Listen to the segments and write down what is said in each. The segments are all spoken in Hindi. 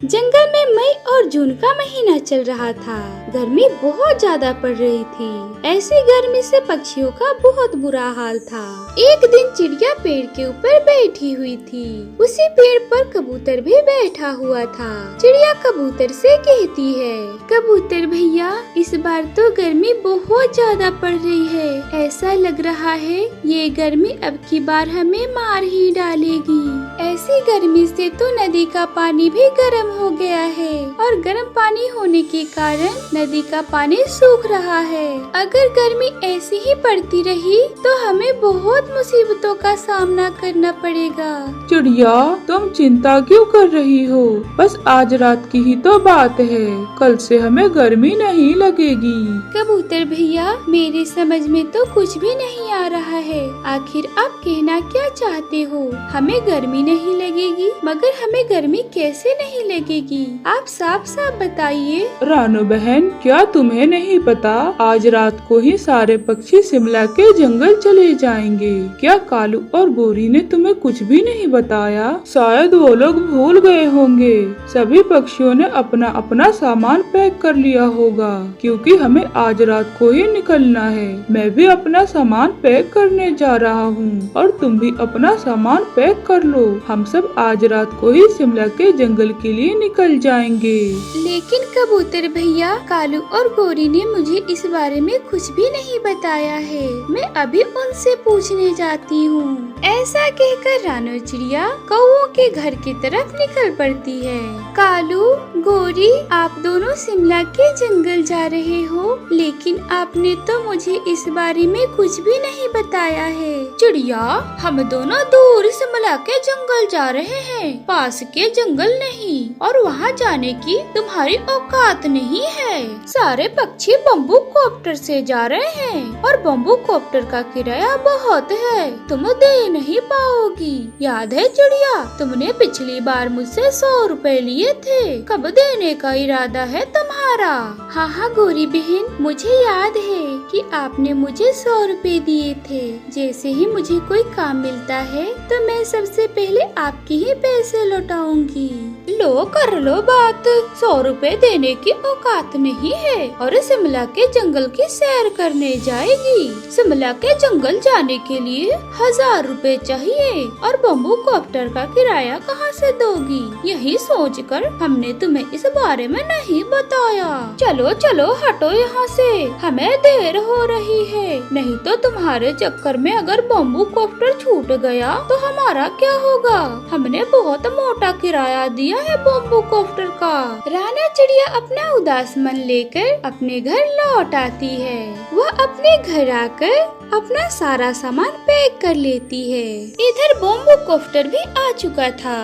जंगल में मई और जून का महीना चल रहा था। गर्मी बहुत ज्यादा पड़ रही थी। ऐसी गर्मी से पक्षियों का बहुत बुरा हाल था। एक दिन चिड़िया पेड़ के ऊपर बैठी हुई थी। उसी पेड़ पर कबूतर भी बैठा हुआ था। चिड़िया कबूतर से कहती है, कबूतर भैया, इस बार तो गर्मी बहुत ज्यादा पड़ रही है। ऐसा लग रहा है ये गर्मी अब की बार हमें मार ही डालेगी। ऐसी गर्मी से तो नदी का पानी भी गर्म हो गया है और गर्म पानी होने के कारण नदी का पानी सूख रहा है। अगर गर्मी ऐसी ही पड़ती रही तो हमें बहुत मुसीबतों का सामना करना पड़ेगा। चिड़िया, तुम चिंता क्यों कर रही हो? बस आज रात की ही तो बात है, कल से हमें गर्मी नहीं लगेगी। कबूतर भैया, मेरी समझ में तो कुछ भी नहीं आ रहा है। आखिर आप कहना क्या चाहते हो? हमें गर्मी नहीं लगेगी, मगर हमें गर्मी कैसे नहीं लगेगी? आप साफ साफ बताइए। रानू बहन, क्या तुम्हें नहीं पता? आज रात को ही सारे पक्षी शिमला के जंगल चले जाएंगे। क्या कालू और गोरी ने तुम्हें कुछ भी नहीं बताया? शायद वो लोग भूल गए होंगे। सभी पक्षियों ने अपना अपना सामान पैक कर लिया होगा, क्योंकि हमें आज रात को ही निकलना है। मैं भी अपना सामान पैक करने जा रहा हूँ और तुम भी अपना सामान पैक कर लो। हम सब आज रात को ही शिमला के जंगल के लिए निकल जाएंगे। लेकिन कबूतर भैया, कालू और गोरी ने मुझे इस बारे में कुछ भी नहीं बताया है। मैं अभी उनसे पूछने जाती हूँ। ऐसा कहकर रानू चिड़िया कौओं के घर की तरफ निकल पड़ती है। कालू, गोरी, आप दोनों शिमला के जंगल जा रहे हो, लेकिन आपने तो मुझे इस बारे में कुछ भी नहीं बताया है। चिड़िया, हम दोनों दूर शिमला के जंगल जा रहे हैं, पास के जंगल नहीं। और वहाँ जाने की तुम्हारी औकात नहीं है। सारे पक्षी बम्बू कॉप्टर से जा रहे हैं और बम्बू कॉप्टर का किराया बहुत है, तुम दे नहीं पाओगी। याद है चिड़िया, तुमने पिछली बार मुझसे 100 रुपए लिए थे। कब देने का इरादा है तुम्हारा? हाँ हाँ गोरी बहन, मुझे याद है कि आपने मुझे 100 रुपए दिए थे। जैसे ही मुझे कोई काम मिलता है तो मैं सबसे पहले आपके ही पैसे लौटाऊंगी। लो, कर लो बात। 100 रुपए देने की औकात नहीं है और शिमला के जंगल की सैर करने जाएगी। शिमला के जंगल जाने के लिए 1000 रुपए चाहिए और बम्बू कॉप्टर का किराया कहाँ से दोगी? यही सोचकर हमने तुम्हें इस बारे में नहीं बताया। चलो चलो, हटो यहाँ से, हमें देर हो रही है। नहीं तो तुम्हारे चक्कर में अगर बम्बू कॉप्टर छूट गया तो हमारा क्या होगा? हमने बहुत मोटा किराया दिया है बम्बू कॉप्टर का। राना चिड़िया अपना उदास मन लेकर अपने घर लौट आती है। वह अपने घर आकर अपना सारा सामान पैक कर लेती है। इधर बम्बू कॉप्टर भी आ चुका था।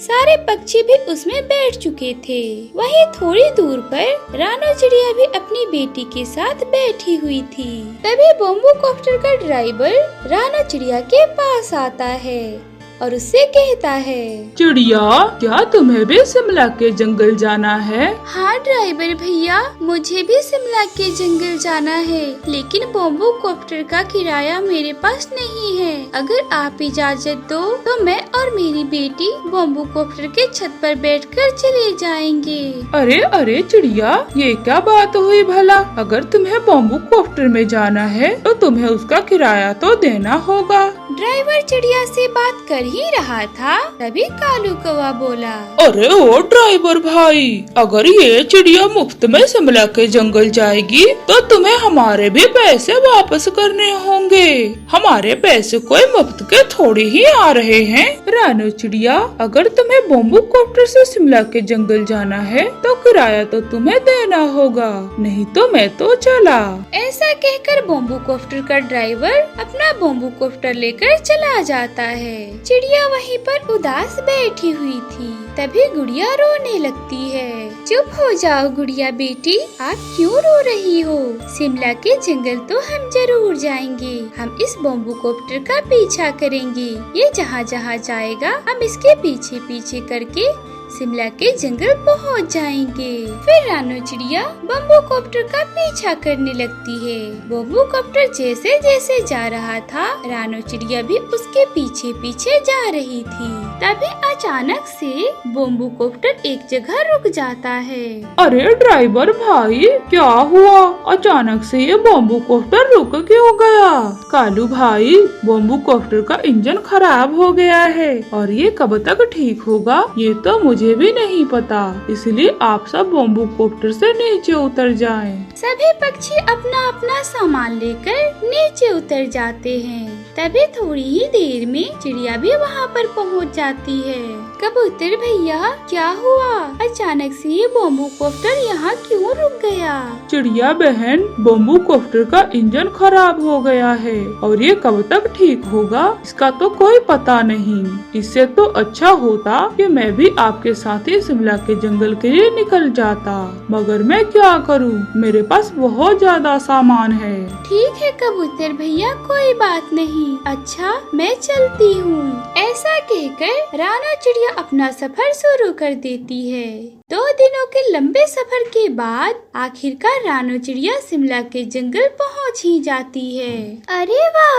सारे पक्षी भी उसमें बैठ चुके थे। वहीं थोड़ी दूर पर रानू चिड़िया भी अपनी बेटी के साथ बैठी हुई थी। तभी बम्बू कॉप्टर का ड्राइवर रानू चिड़िया के पास आता है और उससे कहता है, चिड़िया, क्या तुम्हें भी शिमला के जंगल जाना है? हाँ ड्राइवर भैया, मुझे भी शिमला के जंगल जाना है, लेकिन बम्बू कॉप्टर का किराया मेरे पास नहीं है। अगर आप इजाजत दो तो मैं और मेरी बेटी बम्बू कॉप्टर के छत पर बैठकर चले जाएंगे। अरे अरे चिड़िया, ये क्या बात हुई भला? अगर तुम्हें बम्बू कॉप्टर में जाना है तो तुम्हें उसका किराया तो देना होगा। ड्राइवर चिड़िया से बात कर ही रहा था, तभी कालू कौवा बोला, अरे ओ ड्राइवर भाई, अगर ये चिड़िया मुफ्त में शिमला के जंगल जाएगी तो तुम्हें हमारे भी पैसे वापस करने होंगे। हमारे पैसे कोई मुफ्त के थोड़ी ही आ रहे हैं। रानू चिड़िया, अगर तुम्हें बम्बू कॉप्टर से शिमला के जंगल जाना है तो किराया तो तुम्हें देना होगा, नहीं तो मैं तो चला। ऐसा कहकर बम्बू कॉप्टर का ड्राइवर अपना बम्बू कॉप्टर लेकर चला जाता है। चिड़िया वहीं पर उदास बैठी हुई थी। तभी गुड़िया रोने लगती है। चुप हो जाओ गुड़िया बेटी, आप क्यों रो रही हो? शिमला के जंगल तो हम जरूर जाएंगे। हम इस बम्बू कॉप्टर का पीछा करेंगे। ये जहाँ जहाँ जाएगा हम इसके पीछे पीछे करके शिमला के जंगल पहुंच जाएंगे। फिर रानू चिड़िया बम्बू कॉप्टर का पीछा करने लगती है। बम्बू कॉप्टर जैसे जैसे जा रहा था, रानू चिड़िया भी उसके पीछे पीछे जा रही थी। तभी अचानक से बम्बू कॉप्टर एक जगह रुक जाता है। अरे ड्राइवर भाई, क्या हुआ? अचानक से ये बम्बू कॉप्टर रुक क्यों गया? कालू भाई, बम्बू कॉप्टर का इंजन खराब हो गया है और ये कब तक ठीक होगा ये तो मुझे भी नहीं पता, इसलिए आप सब बम्बू कॉप्टर से नीचे उतर जाएं। सभी पक्षी अपना अपना सामान लेकर नीचे उतर जाते हैं। तभी थोड़ी ही देर में चिड़िया भी वहाँ पर पहुँच जाती है। कबूतर भैया, क्या हुआ? अचानक से ये बम्बू कॉप्टर यहाँ क्यों रुक गया? चिड़िया बहन, बम्बू कॉप्टर का इंजन खराब हो गया है और ये कब तक ठीक होगा इसका तो कोई पता नहीं। इससे तो अच्छा होता कि मैं भी आपके साथ ही शिमला के जंगल के लिए निकल जाता, मगर मैं क्या करूं, मेरे पास बहुत ज्यादा सामान है। ठीक है कबूतर भैया, कोई बात नहीं। अच्छा, मैं चलती हूँ। ऐसा कहकर राना चिड़िया अपना सफर शुरू कर देती है। 2 दिनों के लंबे सफर के बाद आखिरकार रानो चिड़िया शिमला के जंगल पहुँच ही जाती है। अरे वाह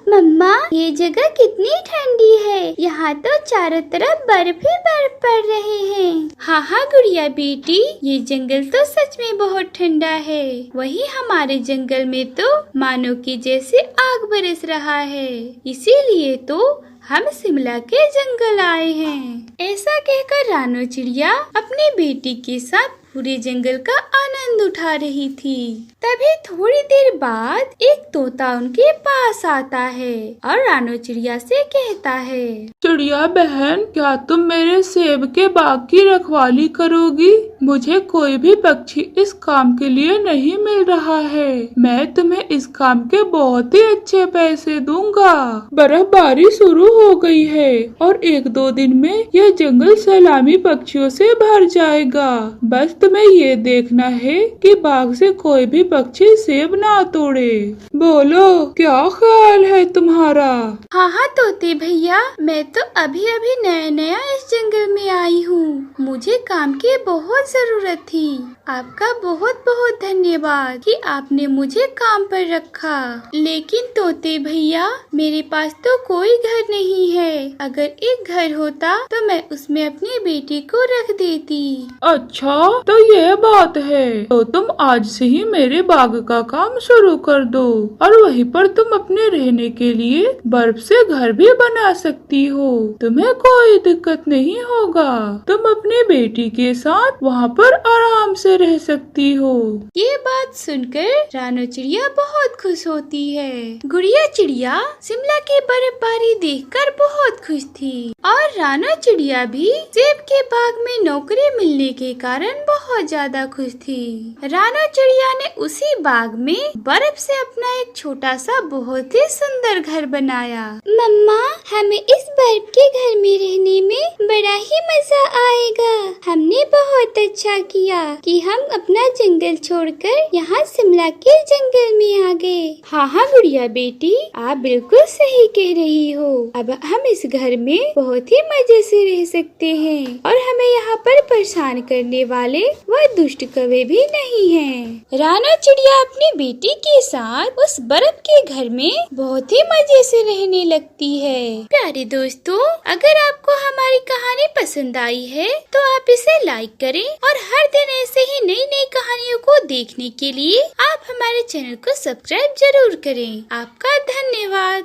मम्मा, ये जगह कितनी ठंडी है। यहाँ तो चारों तरफ बर्फ ही बर्फ पड़ रहे हैं। हाँ गुड़िया बेटी, ये जंगल तो सच में बहुत ठंडा है। वहीं हमारे जंगल में तो मानो कि जैसे आग बरस रहा है, इसीलिए तो हम शिमला के जंगल आए हैं। ऐसा कहकर रानो चिड़िया अपनी बेटी के साथ पूरे जंगल का आनंद उठा रही थी। तभी थोड़ी देर बाद एक तोता उनके पास आता है और रानो चिड़िया से कहता है, चिड़िया बहन, क्या तुम मेरे सेब के बाग की रखवाली करोगी? मुझे कोई भी पक्षी इस काम के लिए नहीं मिल रहा है। मैं तुम्हें इस काम के बहुत ही अच्छे पैसे दूंगा। बर्फबारी शुरू हो गई है और 1-2 दिन में यह जंगल सैलानी पक्षियों से भर जाएगा। बस तुम्हें ये देखना है कि बाग से कोई भी पक्षी सेब ना तोड़े। बोलो, क्या ख्याल है तुम्हारा? हाँ तोते भैया, मैं तो अभी अभी नया इस जंगल में आई हूँ। मुझे काम की बहुत जरूरत थी। आपका बहुत बहुत धन्यवाद कि आपने मुझे काम पर रखा। लेकिन तोते भैया, मेरे पास तो कोई घर नहीं है। अगर एक घर होता तो मैं उसमें अपनी बेटी को रख देती। अच्छा, तो ये बात है। तो तुम आज से ही मेरे बाग का काम शुरू कर दो और वहीं पर तुम अपने रहने के लिए बर्फ से घर भी बना सकती हो। तुम्हें कोई दिक्कत नहीं होगा। तुम अपनी बेटी के साथ वहाँ पर आराम से रह सकती हो। ये बात सुनकर रानो चिड़िया बहुत खुश होती है। गुड़िया चिड़िया शिमला की बर्फबारी देखकर बहुत खुश थी और रानो चिड़िया भी सेब के बाग में नौकरी मिलने के कारण बहुत ज्यादा खुश थी। रानो चिड़िया ने उसी बाग में बर्फ से अपना एक छोटा सा बहुत ही सुंदर घर बनाया। मम्मा, हमें इस बर्फ के घर में रहने में बड़ा ही मजा आएगा। हमने बहुत अच्छा किया कि हम अपना जंगल छोड़कर यहाँ शिमला के जंगल में आ गए। हाँ गुड़िया बेटी, आप बिल्कुल सही कह रही हो। अब हम इस घर में बहुत ही मजे से रह सकते हैं और हमें यहाँ पर परेशान करने वाले वह दुष्ट कौवे भी नहीं हैं। राना चिड़िया अपनी बेटी के साथ उस बर्फ के घर में बहुत ही मजे से रहने लगती है। प्यारे दोस्तों, अगर आपको हमारी कहानी पसंद आई है तो आप इसे लाइक करें और हर दिन ऐसे ही नई नई कहानियों को देखने के लिए आप हमारे चैनल को सब्सक्राइब जरूर करें। आपका धन्यवाद।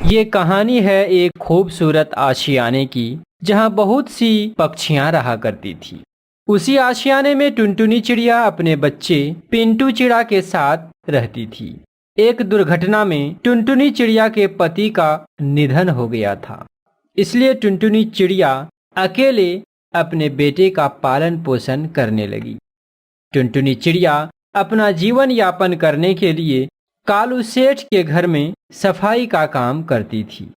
ये कहानी है एक खूबसूरत आशियाने की, जहाँ बहुत सी पक्षियाँ रहा करती थी। उसी आशियाने में टुनटुनी चिड़िया अपने बच्चे पिंटू चिड़ा के साथ रहती थी। एक दुर्घटना में टुनटुनी चिड़िया के पति का निधन हो गया था, इसलिए टुनटुनी चिड़िया अकेले अपने बेटे का पालन पोषण करने लगी। टुनटुनी चिड़िया अपना जीवन यापन करने के लिए कालू सेठ के घर में सफाई का काम करती थी।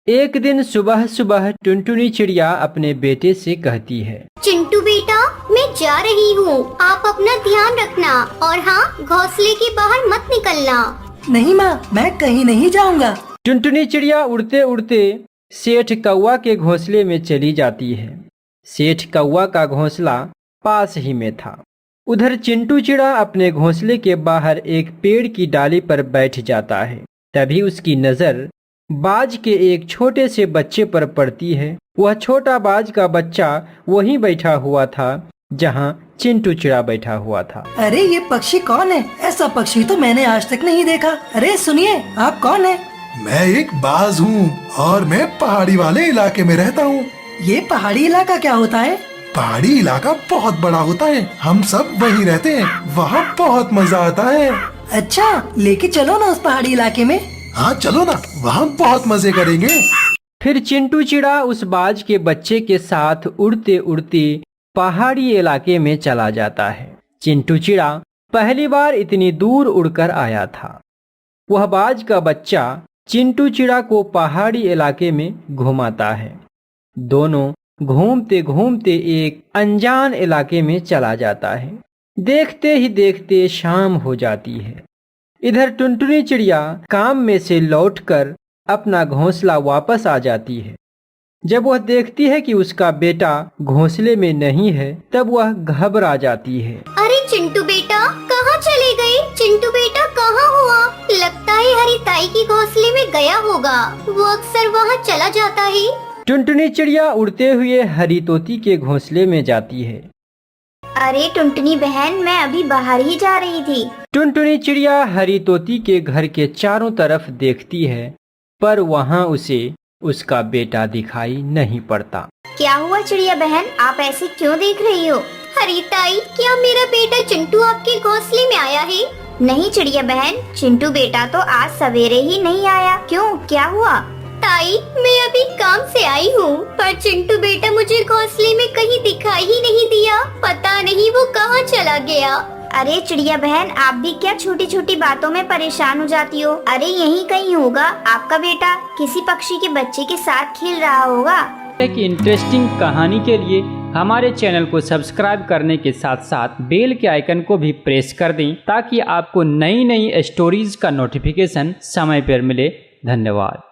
एक दिन सुबह सुबह टुनटुनी चिड़िया अपने बेटे से कहती है, चिंटू बेटा, मैं जा रही हूँ। आप अपना ध्यान रखना और हाँ, घोंसले के बाहर मत निकलना। नहीं माँ, मैं कहीं नहीं जाऊँगा। टुनटुनी चिड़िया उड़ते उड़ते सेठ कौवा के घोंसले में चली जाती है। सेठ कौवा का घोंसला पास ही में था। उधर चिंटू चिड़ा अपने घोंसले के बाहर एक पेड़ की डाली पर बैठ जाता है। तभी उसकी नजर बाज के एक छोटे से बच्चे पर पड़ती है। वह छोटा बाज का बच्चा वहीं बैठा हुआ था जहां चिंटू चिड़ा बैठा हुआ था। अरे ये पक्षी कौन है? ऐसा पक्षी तो मैंने आज तक नहीं देखा। अरे सुनिए, आप कौन है? मैं एक बाज हूँ और मैं पहाड़ी वाले इलाके में रहता हूँ। ये पहाड़ी इलाका क्या होता है? पहाड़ी इलाका बहुत बड़ा होता है, हम सब वहीं रहते हैं, वहाँ बहुत मजा आता है। अच्छा, लेके चलो ना उस पहाड़ी इलाके में। हाँ चलो ना, वहाँ बहुत मजे करेंगे। फिर चिंटू चिड़ा उस बाज के बच्चे के साथ उड़ते उड़ते पहाड़ी इलाके में चला जाता है। चिंटू चिड़ा पहली बार इतनी दूर उड़कर आया था। वह बाज का बच्चा चिंटू चिड़ा को पहाड़ी इलाके में घुमाता है। दोनों घूमते घूमते एक अनजान इलाके में चला जाता है। देखते ही देखते शाम हो जाती है। इधर टुनटुनी चिड़िया काम में से लौटकर अपना घोंसला वापस आ जाती है। जब वह देखती है कि उसका बेटा घोंसले में नहीं है, तब वह घबरा जाती है। अरे चिंटू बेटा कहाँ चले गए? चिंटू बेटा कहाँ हुआ? लगता है हरी ताई की घोंसले में गया होगा, वो अक्सर वहाँ चला जाता है। टुनटुनी चिड़िया उड़ते हुए हरी तोती के घोंसले में जाती है। अरे टुनटुनी बहन, मैं अभी बाहर ही जा रही थी। टुनटुनी चिड़िया हरी तोती के घर के चारों तरफ देखती है, पर वहाँ उसे उसका बेटा दिखाई नहीं पड़ता। क्या हुआ चिड़िया बहन, आप ऐसे क्यों देख रही हो? हरी ताई, क्या मेरा बेटा चिंटू आपके घोंसले में आया है? नहीं चिड़िया बहन, चिंटू बेटा तो आज सवेरे ही नहीं आया। क्यों, क्या हुआ? ताई, मैं अभी काम से आई हूँ, पर चिंटू बेटा मुझे घोंसले में कहीं दिखाई ही नहीं दिया। पता नहीं वो कहाँ चला गया। अरे चिड़िया बहन, आप भी क्या छोटी छोटी बातों में परेशान हो जाती हो? अरे यहीं कहीं होगा, आपका बेटा किसी पक्षी के बच्चे के साथ खेल रहा होगा। एक इंटरेस्टिंग कहानी के लिए हमारे चैनल को सब्सक्राइब करने के साथ साथ बेल के आइकन को भी प्रेस कर दें, ताकि आपको नई नई स्टोरीज का नोटिफिकेशन समय पर मिले। धन्यवाद।